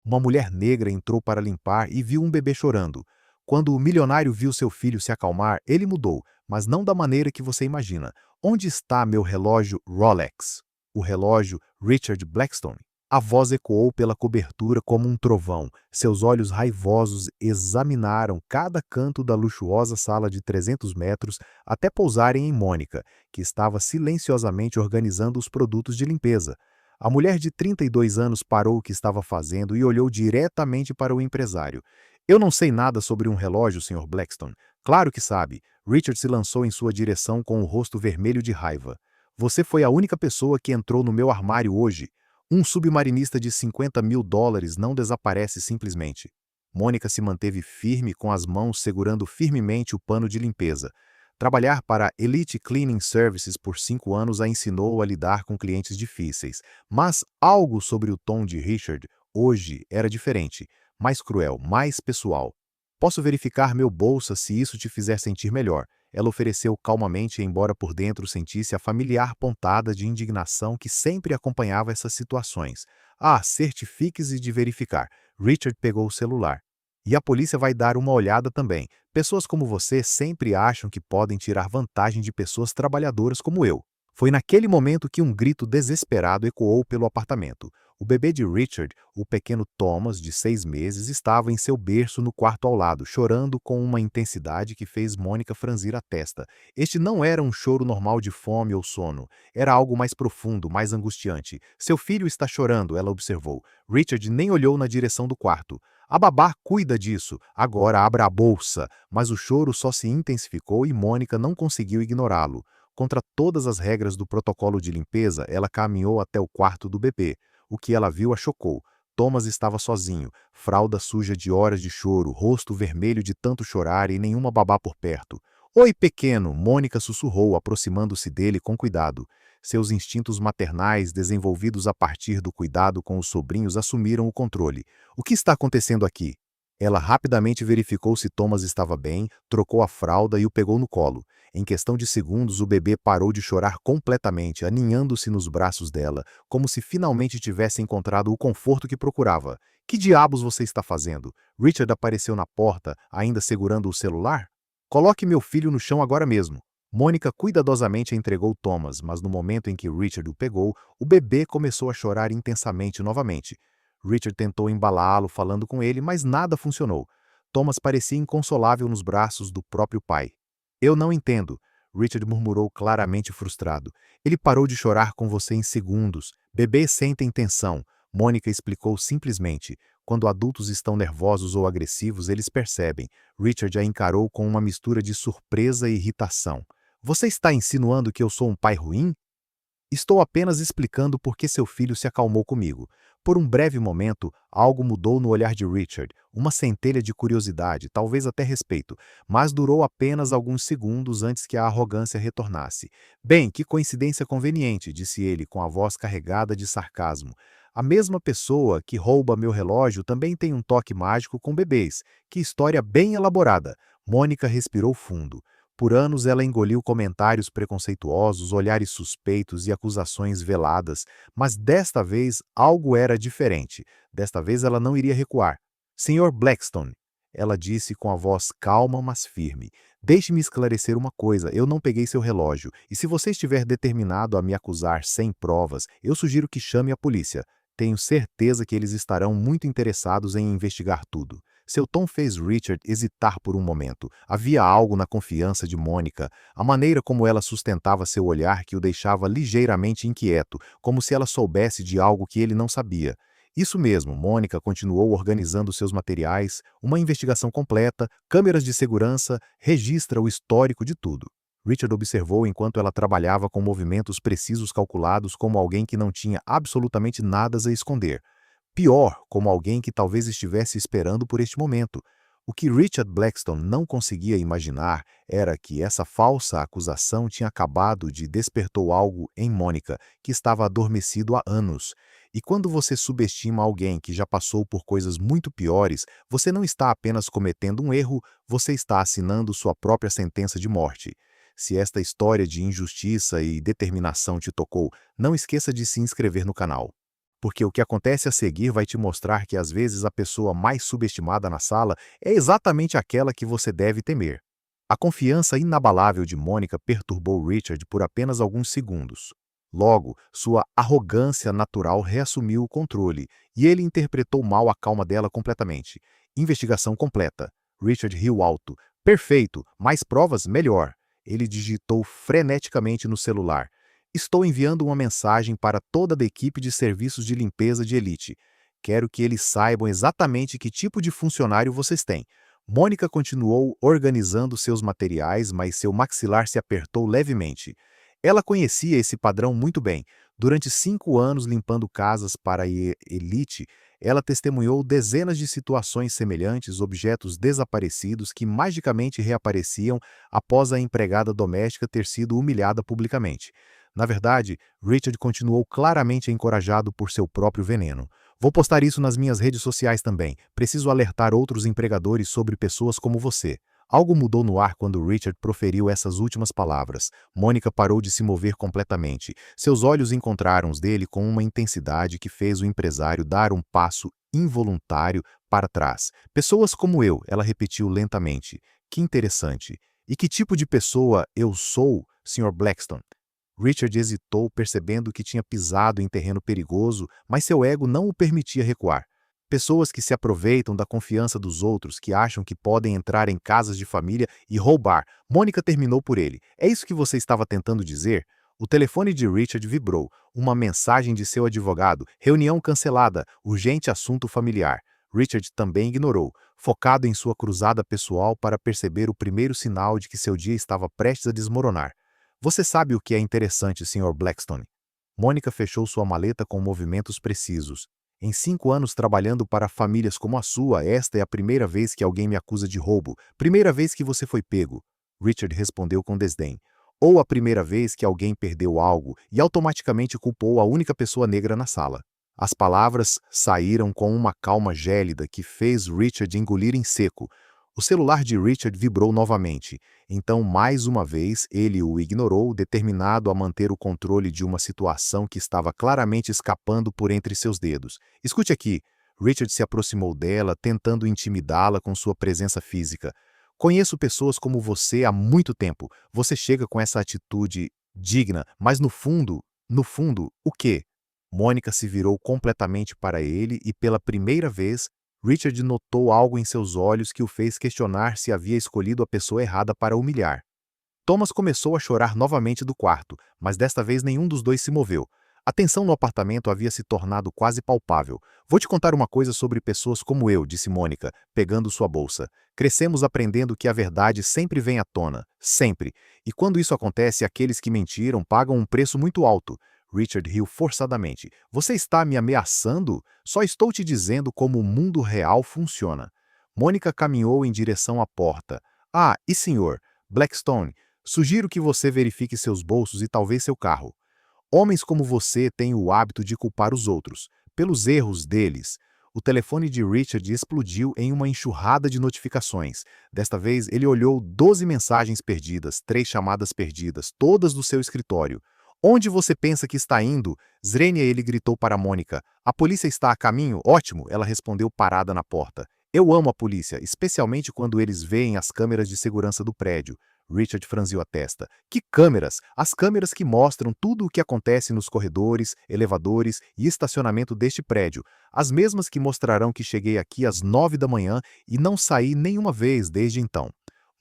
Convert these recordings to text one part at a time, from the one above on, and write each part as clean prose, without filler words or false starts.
Uma mulher negra entrou para limpar e viu um bebê chorando. Quando o milionário viu seu filho se acalmar, ele mudou, mas não da maneira que você imagina. Onde está meu relógio Rolex? O relógio Richard Blackstone. A voz ecoou pela cobertura como um trovão. Seus olhos raivosos examinaram cada canto da luxuosa sala de 300 metros até pousarem em Mônica, que estava silenciosamente organizando os produtos de limpeza. A mulher de 32 anos parou o que estava fazendo e olhou diretamente para o empresário. Eu não sei nada sobre um relógio, Sr. Blackstone. Claro que sabe. Richard se lançou em sua direção com o rosto vermelho de raiva. Você foi a única pessoa que entrou no meu armário hoje. Um submarinista de US$ 50.000 não desaparece simplesmente. Mônica se manteve firme com as mãos segurando firmemente o pano de limpeza. Trabalhar para a Elite Cleaning Services por 5 anos a ensinou a lidar com clientes difíceis. Mas algo sobre o tom de Richard hoje era diferente, mais cruel, mais pessoal. Posso verificar meu bolso se isso te fizer sentir melhor. Ela ofereceu calmamente, embora por dentro sentisse a familiar pontada de indignação que sempre acompanhava essas situações. Ah, certifique-se de verificar. Richard pegou o celular. E a polícia vai dar uma olhada também. Pessoas como você sempre acham que podem tirar vantagem de pessoas trabalhadoras como eu. Foi naquele momento que um grito desesperado ecoou pelo apartamento. O bebê de Richard, o pequeno Thomas, de 6 meses, estava em seu berço no quarto ao lado, chorando com uma intensidade que fez Mônica franzir a testa. Este não era um choro normal de fome ou sono. Era algo mais profundo, mais angustiante. Seu filho está chorando, ela observou. Richard nem olhou na direção do quarto. A babá cuida disso. Agora abra a bolsa. Mas o choro só se intensificou e Mônica não conseguiu ignorá-lo. Contra todas as regras do protocolo de limpeza, ela caminhou até o quarto do bebê. O que ela viu a chocou. Thomas estava sozinho, fralda suja de horas de choro, rosto vermelho de tanto chorar e nenhuma babá por perto. Oi, pequeno, Mônica sussurrou, aproximando-se dele com cuidado. Seus instintos maternais, desenvolvidos a partir do cuidado com os sobrinhos, assumiram o controle. O que está acontecendo aqui? Ela rapidamente verificou se Thomas estava bem, trocou a fralda e o pegou no colo. Em questão de segundos, o bebê parou de chorar completamente, aninhando-se nos braços dela, como se finalmente tivesse encontrado o conforto que procurava. Que diabos você está fazendo? Richard apareceu na porta, ainda segurando o celular? Coloque meu filho no chão agora mesmo. Mônica cuidadosamente entregou Thomas, mas no momento em que Richard o pegou, o bebê começou a chorar intensamente novamente. Richard tentou embalá-lo, falando com ele, mas nada funcionou. Thomas parecia inconsolável nos braços do próprio pai. Eu não entendo, Richard murmurou claramente frustrado. Ele parou de chorar com você em segundos. Bebês sentem tensão. Mônica explicou simplesmente. Quando adultos estão nervosos ou agressivos, eles percebem. Richard a encarou com uma mistura de surpresa e irritação. Você está insinuando que eu sou um pai ruim? Estou apenas explicando por que seu filho se acalmou comigo. Por um breve momento, algo mudou no olhar de Richard, uma centelha de curiosidade, talvez até respeito, mas durou apenas alguns segundos antes que a arrogância retornasse. Bem, que coincidência conveniente, disse ele com a voz carregada de sarcasmo. A mesma pessoa que rouba meu relógio também tem um toque mágico com bebês. Que história bem elaborada. Mônica respirou fundo. Por anos ela engoliu comentários preconceituosos, olhares suspeitos e acusações veladas, mas desta vez algo era diferente. Desta vez ela não iria recuar. Senhor Blackstone, ela disse com a voz calma, mas firme. Deixe-me esclarecer uma coisa, eu não peguei seu relógio, e se você estiver determinado a me acusar sem provas, eu sugiro que chame a polícia. Tenho certeza que eles estarão muito interessados em investigar tudo. Seu tom fez Richard hesitar por um momento. Havia algo na confiança de Mônica, a maneira como ela sustentava seu olhar que o deixava ligeiramente inquieto, como se ela soubesse de algo que ele não sabia. Isso mesmo, Mônica continuou organizando seus materiais, uma investigação completa, câmeras de segurança, registra o histórico de tudo. Richard observou enquanto ela trabalhava com movimentos precisos calculados como alguém que não tinha absolutamente nada a esconder. Pior, como alguém que talvez estivesse esperando por este momento. O que Richard Blackstone não conseguia imaginar era que essa falsa acusação tinha acabado de despertou algo em Mônica, que estava adormecido há anos. E quando você subestima alguém que já passou por coisas muito piores, você não está apenas cometendo um erro, você está assinando sua própria sentença de morte. Se esta história de injustiça e determinação te tocou, não esqueça de se inscrever no canal. porque o que acontece a seguir vai te mostrar que às vezes a pessoa mais subestimada na sala é exatamente aquela que você deve temer. A confiança inabalável de Mônica perturbou Richard por apenas alguns segundos. Logo, sua arrogância natural reassumiu o controle, e ele interpretou mal a calma dela completamente. Investigação completa. Richard riu alto. Perfeito, mais provas, melhor. Ele digitou freneticamente no celular. Estou enviando uma mensagem para toda a equipe de serviços de limpeza de elite. Quero que eles saibam exatamente que tipo de funcionário vocês têm. Mônica continuou organizando seus materiais, mas seu maxilar se apertou levemente. Ela conhecia esse padrão muito bem. Durante 5 anos limpando casas para a elite, ela testemunhou dezenas de situações semelhantes, objetos desaparecidos que magicamente reapareciam após a empregada doméstica ter sido humilhada publicamente. Na verdade, Richard continuou claramente encorajado por seu próprio veneno. Vou postar isso nas minhas redes sociais também. Preciso alertar outros empregadores sobre pessoas como você. Algo mudou no ar quando Richard proferiu essas últimas palavras. Mônica parou de se mover completamente. Seus olhos encontraram os dele com uma intensidade que fez o empresário dar um passo involuntário para trás. Pessoas como eu, ela repetiu lentamente. Que interessante. E que tipo de pessoa eu sou, Sr. Blackstone? Richard hesitou, percebendo que tinha pisado em terreno perigoso, mas seu ego não o permitia recuar. Pessoas que se aproveitam da confiança dos outros, que acham que podem entrar em casas de família e roubar. Mônica terminou por ele. É isso que você estava tentando dizer? O telefone de Richard vibrou. Uma mensagem de seu advogado. Reunião cancelada. Urgente assunto familiar. Richard também ignorou, focado em sua cruzada pessoal para perceber o primeiro sinal de que seu dia estava prestes a desmoronar. Você sabe o que é interessante, Sr. Blackstone? Mônica fechou sua maleta com movimentos precisos. Em 5 anos trabalhando para famílias como a sua, esta é a primeira vez que alguém me acusa de roubo. Primeira vez que você foi pego. Richard respondeu com desdém. Ou a primeira vez que alguém perdeu algo e automaticamente culpou a única pessoa negra na sala. As palavras saíram com uma calma gélida que fez Richard engolir em seco. O celular de Richard vibrou novamente. Então, mais uma vez, ele o ignorou, determinado a manter o controle de uma situação que estava claramente escapando por entre seus dedos. Escute aqui. Richard se aproximou dela, tentando intimidá-la com sua presença física. Conheço pessoas como você há muito tempo. Você chega com essa atitude digna, mas no fundo, o quê? Mônica se virou completamente para ele e, pela primeira vez, Richard notou algo em seus olhos que o fez questionar se havia escolhido a pessoa errada para humilhar. Thomas começou a chorar novamente do quarto, mas desta vez nenhum dos dois se moveu. A tensão no apartamento havia se tornado quase palpável. Vou te contar uma coisa sobre pessoas como eu, disse Mônica, pegando sua bolsa. Crescemos aprendendo que a verdade sempre vem à tona. Sempre. E quando isso acontece, aqueles que mentiram pagam um preço muito alto. Richard riu forçadamente. Você está me ameaçando? Só estou te dizendo como o mundo real funciona. Mônica caminhou em direção à porta. Ah, e senhor, Blackstone, sugiro que você verifique seus bolsos e talvez seu carro. Homens como você têm o hábito de culpar os outros, pelos erros deles. O telefone de Richard explodiu em uma enxurrada de notificações. Desta vez, ele olhou 12 mensagens perdidas, 3 chamadas perdidas, todas do seu escritório. Onde você pensa que está indo? Zrenia, ele gritou para Mônica. A polícia está a caminho? Ótimo, ela respondeu parada na porta. Eu amo a polícia, especialmente quando eles veem as câmeras de segurança do prédio. Richard franziu a testa. Que câmeras? As câmeras que mostram tudo o que acontece nos corredores, elevadores e estacionamento deste prédio. As mesmas que mostrarão que cheguei aqui às 9 da manhã e não saí nenhuma vez desde então.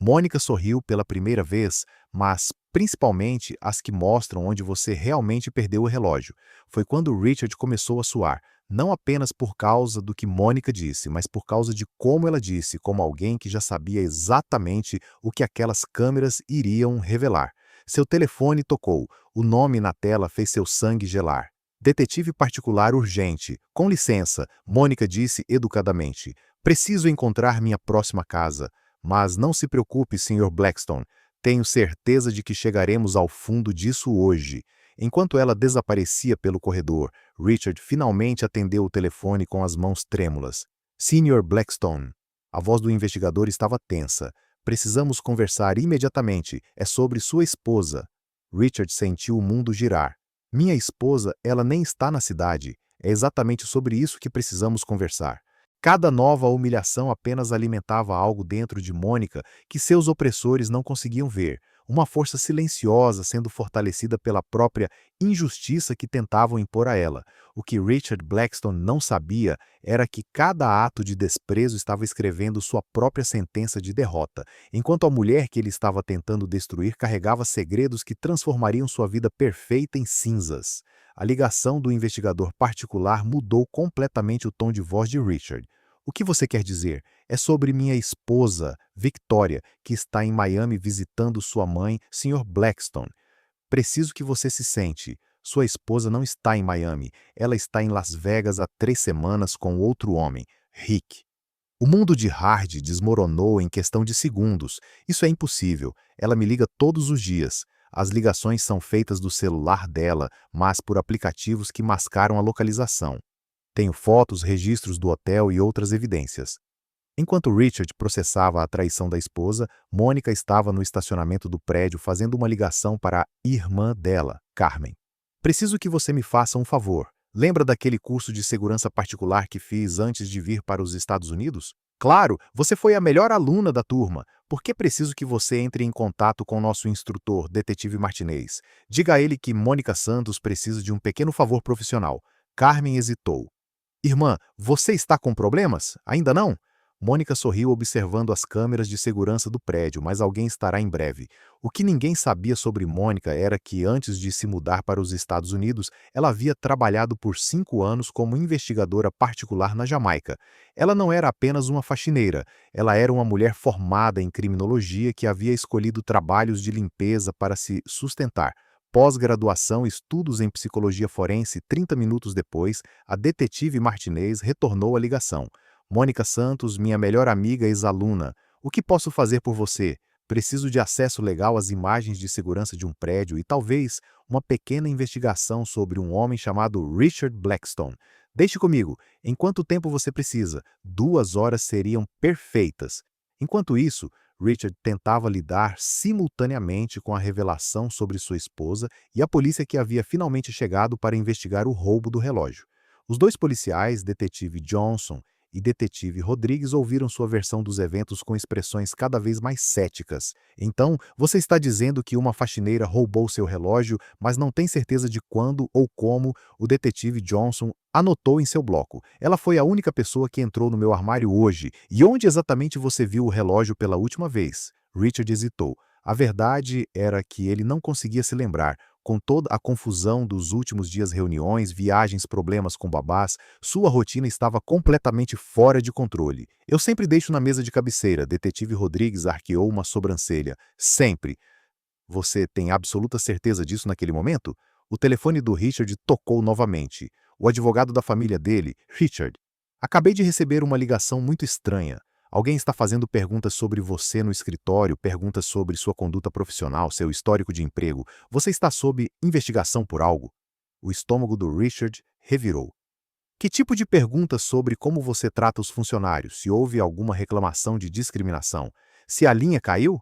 Mônica sorriu pela primeira vez, mas principalmente as que mostram onde você realmente perdeu o relógio. Foi quando Richard começou a suar, não apenas por causa do que Mônica disse, mas por causa de como ela disse, como alguém que já sabia exatamente o que aquelas câmeras iriam revelar. Seu telefone tocou, o nome na tela fez seu sangue gelar. Detetive particular urgente. Com licença, Mônica disse educadamente. Preciso encontrar minha próxima casa. Mas não se preocupe, Sr. Blackstone. Tenho certeza de que chegaremos ao fundo disso hoje. Enquanto ela desaparecia pelo corredor, Richard finalmente atendeu o telefone com as mãos trêmulas. Sr. Blackstone. A voz do investigador estava tensa. Precisamos conversar imediatamente. É sobre sua esposa. Richard sentiu o mundo girar. Minha esposa, ela nem está na cidade. É exatamente sobre isso que precisamos conversar. Cada nova humilhação apenas alimentava algo dentro de Mônica que seus opressores não conseguiam ver, uma força silenciosa sendo fortalecida pela própria injustiça que tentavam impor a ela. O que Richard Blackstone não sabia era que cada ato de desprezo estava escrevendo sua própria sentença de derrota, enquanto a mulher que ele estava tentando destruir carregava segredos que transformariam sua vida perfeita em cinzas. A ligação do investigador particular mudou completamente o tom de voz de Richard. O que você quer dizer? É sobre minha esposa, Victoria, que está em Miami visitando sua mãe, Sr. Blackstone. Preciso que você se sente. Sua esposa não está em Miami. Ela está em Las Vegas há 3 semanas com outro homem, Rick. O mundo de Hard desmoronou em questão de segundos. Isso é impossível. Ela me liga todos os dias. As ligações são feitas do celular dela, mas por aplicativos que mascaram a localização. Tenho fotos, registros do hotel e outras evidências. Enquanto Richard processava a traição da esposa, Mônica estava no estacionamento do prédio fazendo uma ligação para a irmã dela, Carmen. Preciso que você me faça um favor. Lembra daquele curso de segurança particular que fiz antes de vir para os Estados Unidos? Claro, você foi a melhor aluna da turma. Por que preciso que você entre em contato com nosso instrutor, Detetive Martinez? Diga a ele que Mônica Santos precisa de um pequeno favor profissional. Carmen hesitou. Irmã, você está com problemas? Ainda não? Mônica sorriu observando as câmeras de segurança do prédio, mas alguém estará em breve. O que ninguém sabia sobre Mônica era que, antes de se mudar para os Estados Unidos, ela havia trabalhado por 5 anos como investigadora particular na Jamaica. Ela não era apenas uma faxineira, ela era uma mulher formada em criminologia que havia escolhido trabalhos de limpeza para se sustentar. Pós-graduação e estudos em psicologia forense, 30 minutos depois, a detetive Martinez retornou a ligação. Mônica Santos, minha melhor amiga e ex-aluna. O que posso fazer por você? Preciso de acesso legal às imagens de segurança de um prédio e talvez uma pequena investigação sobre um homem chamado Richard Blackstone. Deixe comigo. Em quanto tempo você precisa? 2 horas seriam perfeitas. Enquanto isso, Richard tentava lidar simultaneamente com a revelação sobre sua esposa e a polícia que havia finalmente chegado para investigar o roubo do relógio. Os 2 policiais, detetive Johnson e detetive Rodrigues, ouviram sua versão dos eventos com expressões cada vez mais céticas. Então, você está dizendo que uma faxineira roubou seu relógio, mas não tem certeza de quando ou como? O detetive Johnson anotou em seu bloco. Ela foi a única pessoa que entrou no meu armário hoje. E onde exatamente você viu o relógio pela última vez? Richard hesitou. A verdade era que ele não conseguia se lembrar. Com toda a confusão dos últimos dias, reuniões, viagens, problemas com babás, sua rotina estava completamente fora de controle. Eu sempre deixo na mesa de cabeceira. Detetive Rodrigues arqueou uma sobrancelha. Sempre. Você tem absoluta certeza disso naquele momento? O telefone do Richard tocou novamente. O advogado da família dele, Richard. Acabei de receber uma ligação muito estranha. Alguém está fazendo perguntas sobre você no escritório, perguntas sobre sua conduta profissional, seu histórico de emprego. Você está sob investigação por algo? O estômago do Richard revirou. Que tipo de perguntas sobre como você trata os funcionários? Se houve alguma reclamação de discriminação? Se a linha caiu?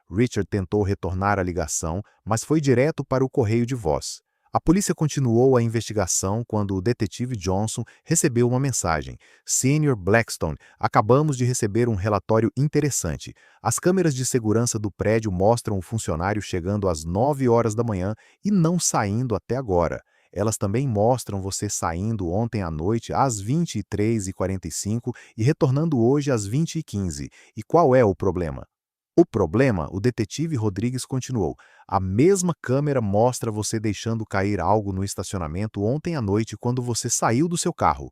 Richard tentou retornar a ligação, mas foi direto para o correio de voz. A polícia continuou a investigação quando o detetive Johnson recebeu uma mensagem. Sr. Blackstone, acabamos de receber um relatório interessante. As câmeras de segurança do prédio mostram o funcionário chegando às 9 horas da manhã e não saindo até agora. Elas também mostram você saindo ontem à noite às 23h45 e retornando hoje às 20h15. E qual é o problema? O problema, o detetive Rodrigues continuou. A mesma câmera mostra você deixando cair algo no estacionamento ontem à noite quando você saiu do seu carro.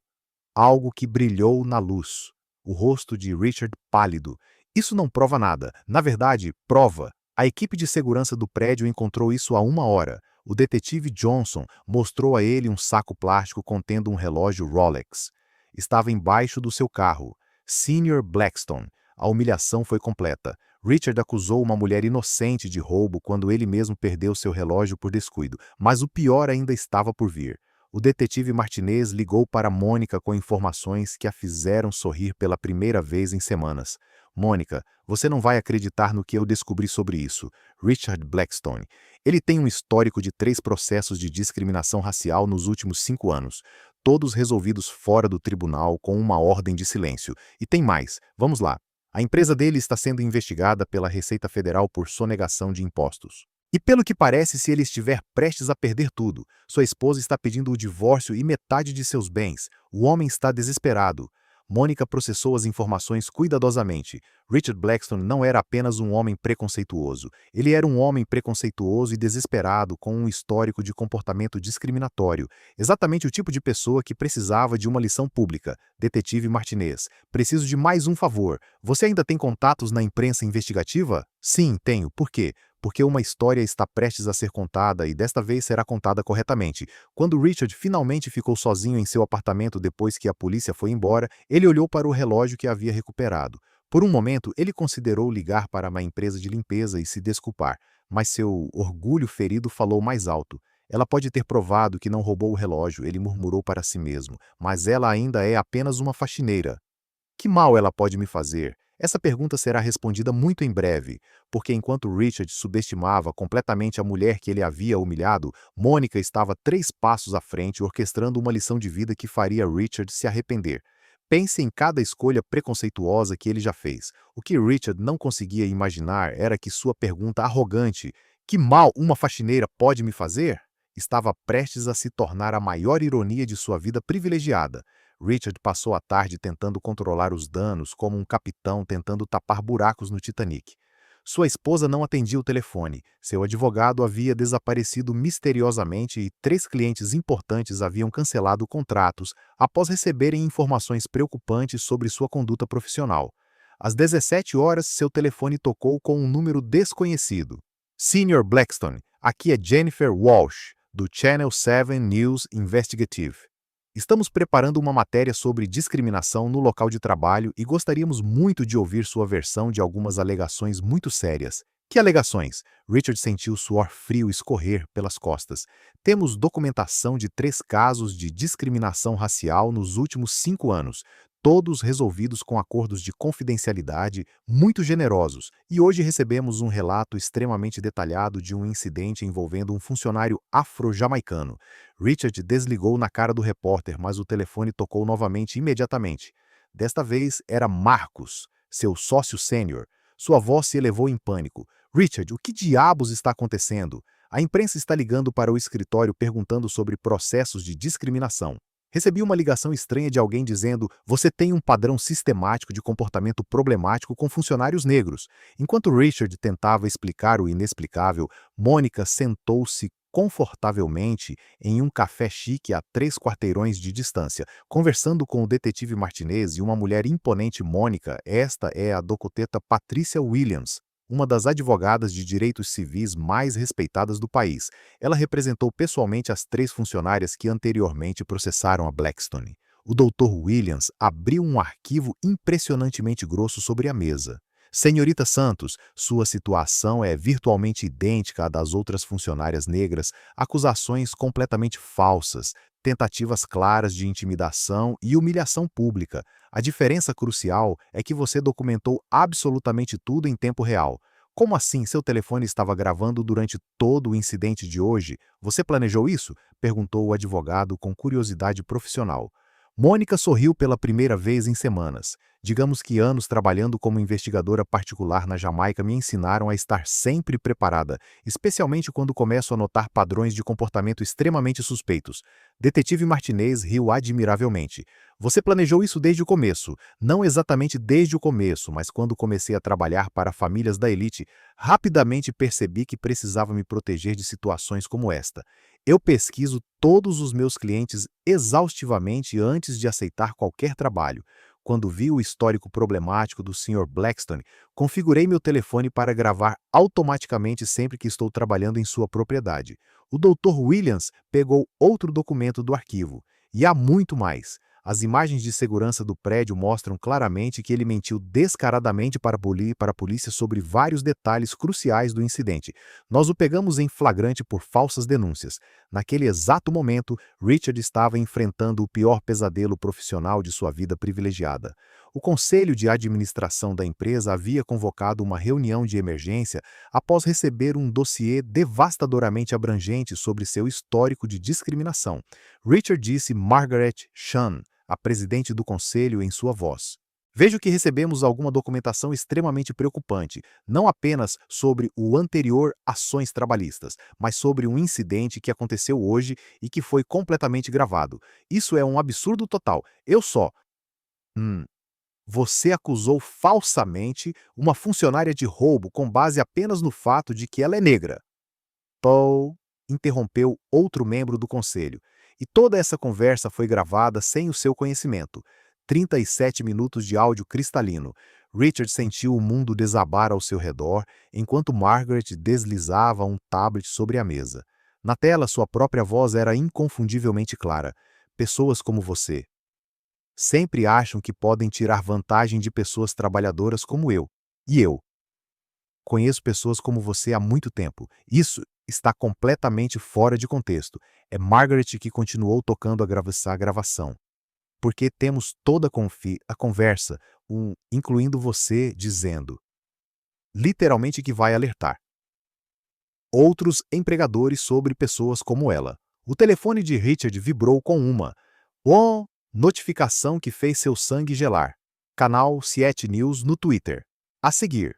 Algo que brilhou na luz. O rosto de Richard pálido. Isso não prova nada. Na verdade, prova. A equipe de segurança do prédio encontrou isso há 1 hora. O detetive Johnson mostrou a ele um saco plástico contendo um relógio Rolex. Estava embaixo do seu carro. Sr. Blackstone. A humilhação foi completa. Richard acusou uma mulher inocente de roubo quando ele mesmo perdeu seu relógio por descuido, mas o pior ainda estava por vir. O detetive Martinez ligou para Mônica com informações que a fizeram sorrir pela primeira vez em semanas. Mônica, você não vai acreditar no que eu descobri sobre isso. Richard Blackstone. Ele tem um histórico de 3 processos de discriminação racial nos últimos 5 anos. todos resolvidos fora do tribunal com uma ordem de silêncio. E tem mais, vamos lá. A empresa dele está sendo investigada pela Receita Federal por sonegação de impostos. E pelo que parece, se ele estiver prestes a perder tudo, sua esposa está pedindo o divórcio e metade de seus bens. O homem está desesperado. Mônica processou as informações cuidadosamente. Richard Blackstone não era apenas um homem preconceituoso. Ele era um homem preconceituoso e desesperado com um histórico de comportamento discriminatório. Exatamente o tipo de pessoa que precisava de uma lição pública. Detetive Martinez, preciso de mais um favor. Você ainda tem contatos na imprensa investigativa? Sim, tenho. Por quê? Porque uma história está prestes a ser contada e desta vez será contada corretamente. Quando Richard finalmente ficou sozinho em seu apartamento depois que a polícia foi embora, ele olhou para o relógio que havia recuperado. Por um momento, ele considerou ligar para uma empresa de limpeza e se desculpar, mas seu orgulho ferido falou mais alto. Ela pode ter provado que não roubou o relógio, ele murmurou para si mesmo, mas ela ainda é apenas uma faxineira. Que mal ela pode me fazer? Essa pergunta será respondida muito em breve, porque enquanto Richard subestimava completamente a mulher que ele havia humilhado, Mônica estava 3 passos à frente orquestrando uma lição de vida que faria Richard se arrepender. Pense em cada escolha preconceituosa que ele já fez. O que Richard não conseguia imaginar era que sua pergunta arrogante, "Que mal uma faxineira pode me fazer?", estava prestes a se tornar a maior ironia de sua vida privilegiada. Richard passou a tarde tentando controlar os danos como um capitão tentando tapar buracos no Titanic. Sua esposa não atendia o telefone, seu advogado havia desaparecido misteriosamente e 3 clientes importantes haviam cancelado contratos após receberem informações preocupantes sobre sua conduta profissional. Às 17 horas, seu telefone tocou com um número desconhecido. Sr. Blackstone, aqui é Jennifer Walsh, do Channel 7 News Investigative. Estamos preparando uma matéria sobre discriminação no local de trabalho e gostaríamos muito de ouvir sua versão de algumas alegações muito sérias. Que alegações? Richard sentiu suor frio escorrer pelas costas. Temos documentação de 3 casos de discriminação racial nos últimos 5 anos, todos resolvidos com acordos de confidencialidade muito generosos, e hoje recebemos um relato extremamente detalhado de um incidente envolvendo um funcionário afro-jamaicano. Richard desligou na cara do repórter, mas o telefone tocou novamente imediatamente. Desta vez era Marcus, seu sócio sênior. Sua voz se elevou em pânico. Richard, o que diabos está acontecendo? A imprensa está ligando para o escritório perguntando sobre processos de discriminação. Recebi uma ligação estranha de alguém dizendo: você tem um padrão sistemático de comportamento problemático com funcionários negros. Enquanto Richard tentava explicar o inexplicável, Mônica sentou-se confortavelmente em um café chique a 3 quarteirões de distância, conversando com o detetive Martinez e uma mulher imponente. Mônica, esta é a docoteta Patricia Williams, uma das advogadas de direitos civis mais respeitadas do país. Ela representou pessoalmente as 3 funcionárias que anteriormente processaram a Blackstone. O Dr. Williams abriu um arquivo impressionantemente grosso sobre a mesa. Senhorita Santos, sua situação é virtualmente idêntica à das outras funcionárias negras, acusações completamente falsas, tentativas claras de intimidação e humilhação pública. A diferença crucial é que você documentou absolutamente tudo em tempo real. Como assim seu telefone estava gravando durante todo o incidente de hoje? Você planejou isso? Perguntou o advogado com curiosidade profissional. Mônica sorriu pela primeira vez em semanas. Digamos que anos trabalhando como investigadora particular na Jamaica me ensinaram a estar sempre preparada, especialmente quando começo a notar padrões de comportamento extremamente suspeitos. Detetive Martinez riu admiravelmente. Você planejou isso desde o começo. Não exatamente desde o começo, mas quando comecei a trabalhar para famílias da elite, rapidamente percebi que precisava me proteger de situações como esta. Eu pesquiso todos os meus clientes exaustivamente antes de aceitar qualquer trabalho. Quando vi o histórico problemático do Sr. Blackstone, configurei meu telefone para gravar automaticamente sempre que estou trabalhando em sua propriedade. O Dr. Williams pegou outro documento do arquivo. E há muito mais. As imagens de segurança do prédio mostram claramente que ele mentiu descaradamente para a polícia sobre vários detalhes cruciais do incidente. Nós o pegamos em flagrante por falsas denúncias. Naquele exato momento, Richard estava enfrentando o pior pesadelo profissional de sua vida privilegiada. O conselho de administração da empresa havia convocado uma reunião de emergência após receber um dossiê devastadoramente abrangente sobre seu histórico de discriminação. Richard disse Margaret Chan, a presidente do conselho, em sua voz. Vejo que recebemos alguma documentação extremamente preocupante, não apenas sobre o anterior ações trabalhistas, mas sobre um incidente que aconteceu hoje e que foi completamente gravado. Isso é um absurdo total. Eu só. Hum. Você acusou falsamente uma funcionária de roubo com base apenas no fato de que ela é negra. Paul interrompeu outro membro do conselho. E toda essa conversa foi gravada sem o seu conhecimento. 37 minutos de áudio cristalino. Richard sentiu o mundo desabar ao seu redor, enquanto Margaret deslizava um tablet sobre a mesa. Na tela, sua própria voz era inconfundivelmente clara. Pessoas como você sempre acham que podem tirar vantagem de pessoas trabalhadoras como eu. E eu conheço pessoas como você há muito tempo. Isso está completamente fora de contexto. É Margaret que continuou tocando a gravação. Porque temos toda a conversa, incluindo você dizendo, literalmente que vai alertar outros empregadores sobre pessoas como ela. O telefone de Richard vibrou com uma notificação que fez seu sangue gelar. Canal 7 News no Twitter. A seguir.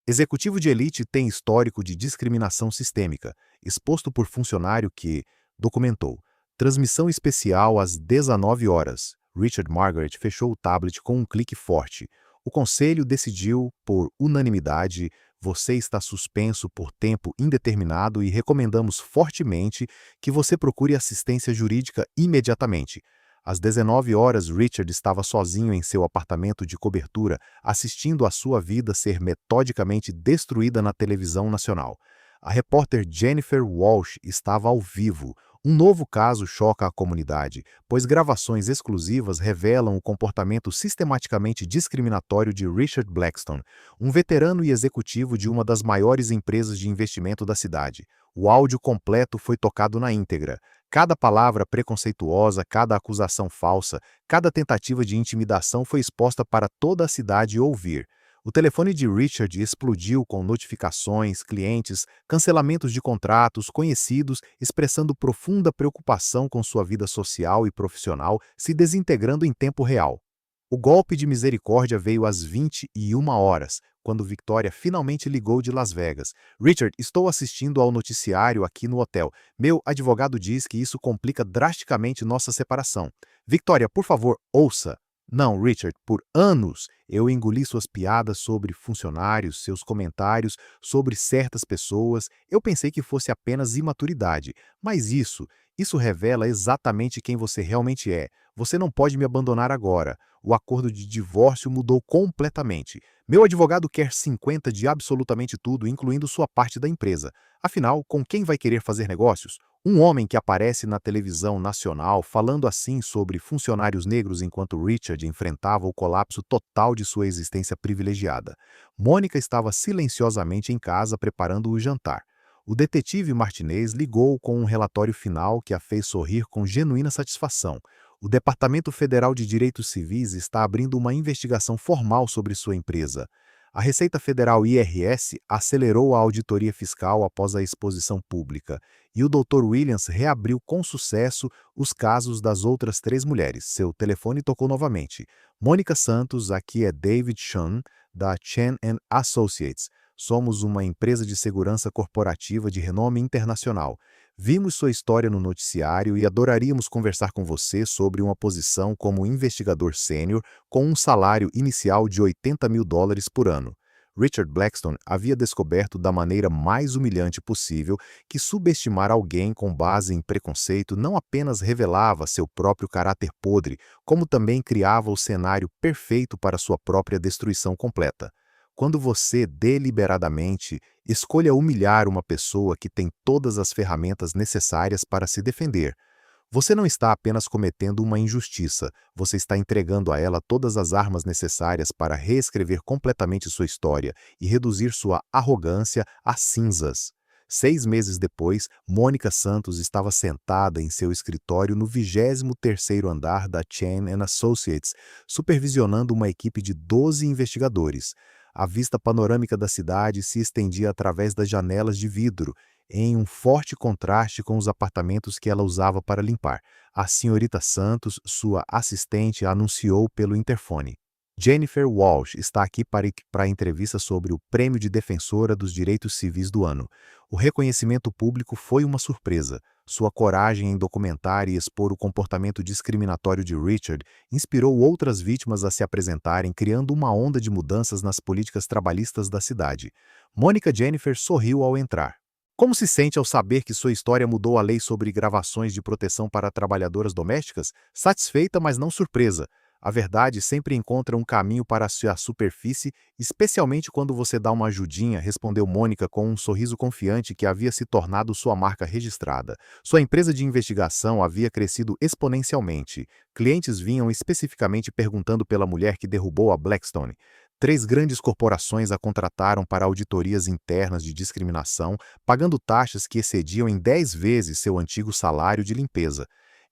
Executivo de elite tem histórico de discriminação sistêmica, exposto por funcionário que documentou. Transmissão especial às 19 horas. Richard Margaret fechou o tablet com um clique forte. O conselho decidiu, por unanimidade, você está suspenso por tempo indeterminado e recomendamos fortemente que você procure assistência jurídica imediatamente. Às 19 horas, Richard estava sozinho em seu apartamento de cobertura, assistindo a sua vida ser metodicamente destruída na televisão nacional. A repórter Jennifer Walsh estava ao vivo. Um novo caso choca a comunidade, pois gravações exclusivas revelam o comportamento sistematicamente discriminatório de Richard Blackstone, um veterano e executivo de uma das maiores empresas de investimento da cidade. O áudio completo foi tocado na íntegra. Cada palavra preconceituosa, cada acusação falsa, cada tentativa de intimidação foi exposta para toda a cidade ouvir. O telefone de Richard explodiu com notificações, clientes, cancelamentos de contratos, conhecidos, expressando profunda preocupação com sua vida social e profissional se desintegrando em tempo real. O golpe de misericórdia veio às 21 horas, quando Victoria finalmente ligou de Las Vegas. Richard, estou assistindo ao noticiário aqui no hotel. Meu advogado diz que isso complica drasticamente nossa separação. Victoria, por favor, ouça. Não, Richard, por anos eu engoli suas piadas sobre funcionários, seus comentários sobre certas pessoas. Eu pensei que fosse apenas imaturidade, mas isso revela exatamente quem você realmente é. Você não pode me abandonar agora. O acordo de divórcio mudou completamente. Meu advogado quer 50 de absolutamente tudo, incluindo sua parte da empresa. Afinal, com quem vai querer fazer negócios? Um homem que aparece na televisão nacional falando assim sobre funcionários negros enquanto Richard enfrentava o colapso total de sua existência privilegiada. Mônica estava silenciosamente em casa preparando o jantar. O detetive Martinez ligou com um relatório final que a fez sorrir com genuína satisfação. O Departamento Federal de Direitos Civis está abrindo uma investigação formal sobre sua empresa. A Receita Federal IRS acelerou a auditoria fiscal após a exposição pública, e o Dr. Williams reabriu com sucesso os casos das outras 3 mulheres. Seu telefone tocou novamente. Mônica Santos, aqui é David Chan, da Chan Associates. Somos uma empresa de segurança corporativa de renome internacional. Vimos sua história no noticiário e adoraríamos conversar com você sobre uma posição como investigador sênior com um salário inicial de $80.000 por ano. Richard Blackstone havia descoberto da maneira mais humilhante possível que subestimar alguém com base em preconceito não apenas revelava seu próprio caráter podre, como também criava o cenário perfeito para sua própria destruição completa. Quando você deliberadamente escolha humilhar uma pessoa que tem todas as ferramentas necessárias para se defender, você não está apenas cometendo uma injustiça, você está entregando a ela todas as armas necessárias para reescrever completamente sua história e reduzir sua arrogância a cinzas. 6 meses depois, Mônica Santos estava sentada em seu escritório no 23º andar da Chain Associates, supervisionando uma equipe de 12 investigadores. A vista panorâmica da cidade se estendia através das janelas de vidro, em um forte contraste com os apartamentos que ela usava para limpar. A senhorita Santos, sua assistente, anunciou pelo interfone. Jennifer Walsh está aqui para a entrevista sobre o Prêmio de Defensora dos Direitos Civis do Ano. O reconhecimento público foi uma surpresa. Sua coragem em documentar e expor o comportamento discriminatório de Richard inspirou outras vítimas a se apresentarem, criando uma onda de mudanças nas políticas trabalhistas da cidade. Mônica Jennifer sorriu ao entrar. Como se sente ao saber que sua história mudou a lei sobre gravações de proteção para trabalhadoras domésticas? Satisfeita, mas não surpresa. A verdade sempre encontra um caminho para a superfície, especialmente quando você dá uma ajudinha, respondeu Mônica com um sorriso confiante que havia se tornado sua marca registrada. Sua empresa de investigação havia crescido exponencialmente. Clientes vinham especificamente perguntando pela mulher que derrubou a Blackstone. 3 grandes corporações a contrataram para auditorias internas de discriminação, pagando taxas que excediam em 10 vezes seu antigo salário de limpeza.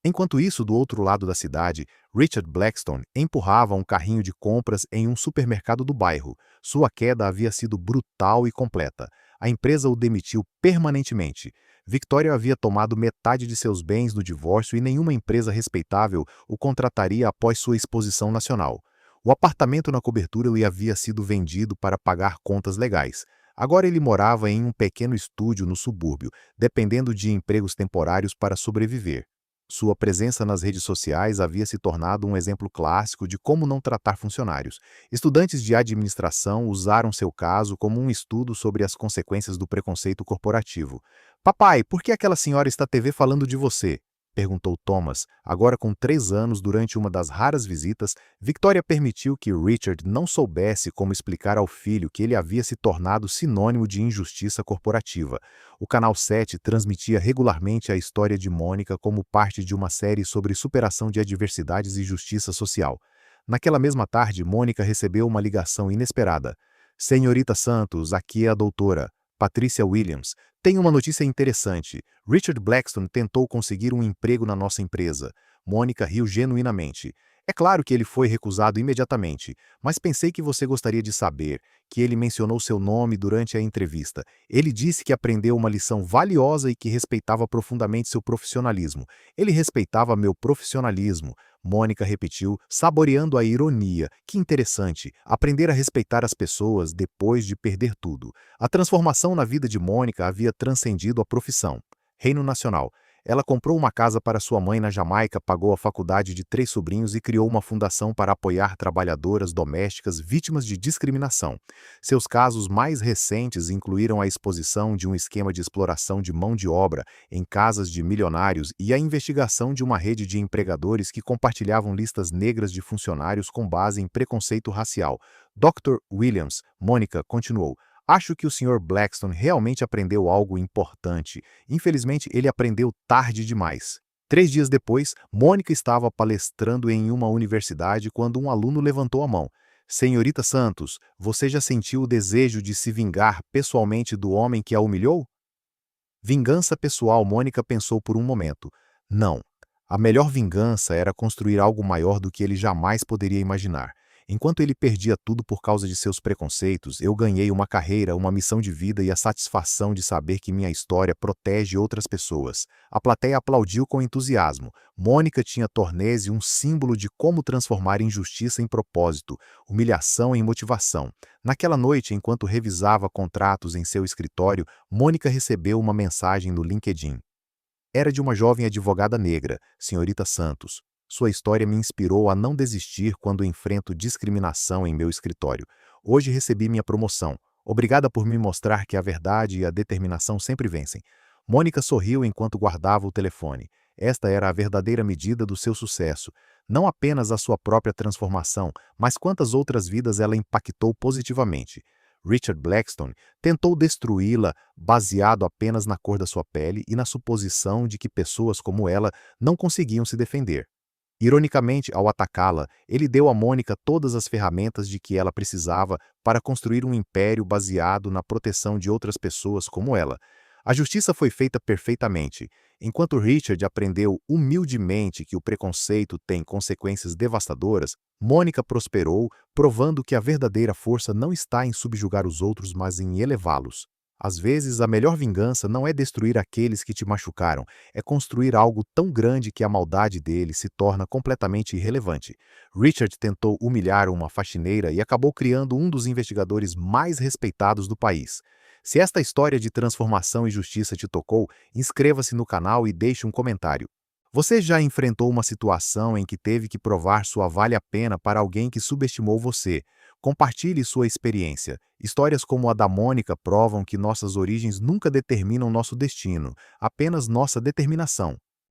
Enquanto isso, do outro lado da cidade, Richard Blackstone empurrava um carrinho de compras em um supermercado do bairro. Sua queda havia sido brutal e completa. A empresa o demitiu permanentemente. Victoria havia tomado metade de seus bens no divórcio e nenhuma empresa respeitável o contrataria após sua exposição nacional. O apartamento na cobertura lhe havia sido vendido para pagar contas legais. Agora ele morava em um pequeno estúdio no subúrbio, dependendo de empregos temporários para sobreviver. Sua presença nas redes sociais havia se tornado um exemplo clássico de como não tratar funcionários. Estudantes de administração usaram seu caso como um estudo sobre as consequências do preconceito corporativo. "Papai, por que aquela senhora está na TV falando de você?" perguntou Thomas. Agora com 3 anos, durante uma das raras visitas, Victoria permitiu que Richard não soubesse como explicar ao filho que ele havia se tornado sinônimo de injustiça corporativa. O Canal 7 transmitia regularmente a história de Mônica como parte de uma série sobre superação de adversidades e justiça social. Naquela mesma tarde, Mônica recebeu uma ligação inesperada. "Senhorita Santos, aqui é a doutora Patricia Williams. Tem uma notícia interessante. Richard Blackstone tentou conseguir um emprego na nossa empresa." Mônica riu genuinamente. "É claro que ele foi recusado imediatamente, mas pensei que você gostaria de saber que ele mencionou seu nome durante a entrevista. Ele disse que aprendeu uma lição valiosa e que respeitava profundamente seu profissionalismo." "Ele respeitava meu profissionalismo." Mônica repetiu, saboreando a ironia. "Que interessante, aprender a respeitar as pessoas depois de perder tudo." A transformação na vida de Mônica havia transcendido a profissão. Reino Nacional. Ela comprou uma casa para sua mãe na Jamaica, pagou a faculdade de 3 sobrinhos e criou uma fundação para apoiar trabalhadoras domésticas vítimas de discriminação. Seus casos mais recentes incluíram a exposição de um esquema de exploração de mão de obra em casas de milionários e a investigação de uma rede de empregadores que compartilhavam listas negras de funcionários com base em preconceito racial. Dr. Williams, Mônica continuou. "Acho que o Sr. Blackstone realmente aprendeu algo importante. Infelizmente, ele aprendeu tarde demais." 3 dias depois, Mônica estava palestrando em uma universidade quando um aluno levantou a mão. "Senhorita Santos, você já sentiu o desejo de se vingar pessoalmente do homem que a humilhou?" Vingança pessoal, Mônica pensou por um momento. Não. A melhor vingança era construir algo maior do que ele jamais poderia imaginar. Enquanto ele perdia tudo por causa de seus preconceitos, eu ganhei uma carreira, uma missão de vida e a satisfação de saber que minha história protege outras pessoas. A plateia aplaudiu com entusiasmo. Mônica tinha tornese um símbolo de como transformar injustiça em propósito, humilhação em motivação. Naquela noite, enquanto revisava contratos em seu escritório, Mônica recebeu uma mensagem no LinkedIn. Era de uma jovem advogada negra, senhorita Santos. Sua história me inspirou a não desistir quando enfrento discriminação em meu escritório. Hoje recebi minha promoção. Obrigada por me mostrar que a verdade e a determinação sempre vencem. Mônica sorriu enquanto guardava o telefone. Esta era a verdadeira medida do seu sucesso. Não apenas a sua própria transformação, mas quantas outras vidas ela impactou positivamente. Richard Blackstone tentou destruí-la baseado apenas na cor da sua pele e na suposição de que pessoas como ela não conseguiam se defender. Ironicamente, ao atacá-la, ele deu a Mônica todas as ferramentas de que ela precisava para construir um império baseado na proteção de outras pessoas como ela. A justiça foi feita perfeitamente. Enquanto Richard aprendeu humildemente que o preconceito tem consequências devastadoras, Mônica prosperou, provando que a verdadeira força não está em subjugar os outros, mas em elevá-los. Às vezes, a melhor vingança não é destruir aqueles que te machucaram, é construir algo tão grande que a maldade deles se torna completamente irrelevante. Richard tentou humilhar uma faxineira e acabou criando um dos investigadores mais respeitados do país. Se esta história de transformação e justiça te tocou, inscreva-se no canal e deixe um comentário. Você já enfrentou uma situação em que teve que provar sua vale-a-pena para alguém que subestimou você? Compartilhe sua experiência. Histórias como a da Mônica provam que nossas origens nunca determinam nosso destino, apenas nossa determinação.